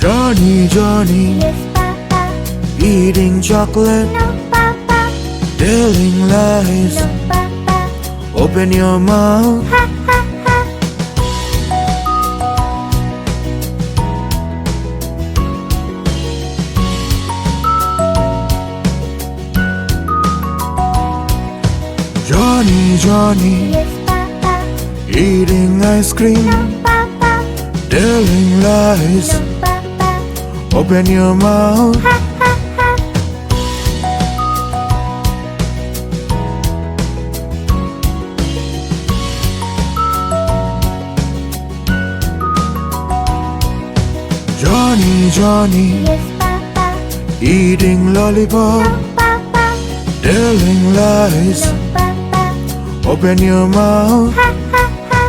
Johny Johny, Yes, Papa. eating chocolate, No, Papa. telling lies. No, Papa. Open your mouth. Ha, ha, ha. Johny Johny, Yes, Papa. eating ice cream, No, Papa. telling lies. No, Papa. Open your mouth. Ha, ha, ha. Johny Johny, Yes, Papa. eating lollipop, No, Papa. telling lies. No, Papa. Open your mouth. Ha, ha, ha.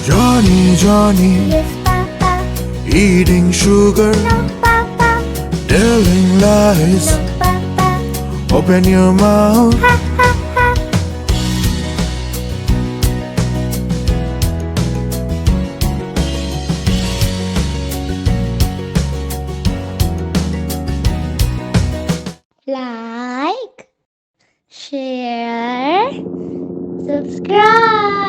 Johny Johny, Yes, Papa. eating sugar, No, Papa. telling lies. No, Papa. Open your mouth. Ha, ha, ha. Like, share, subscribe.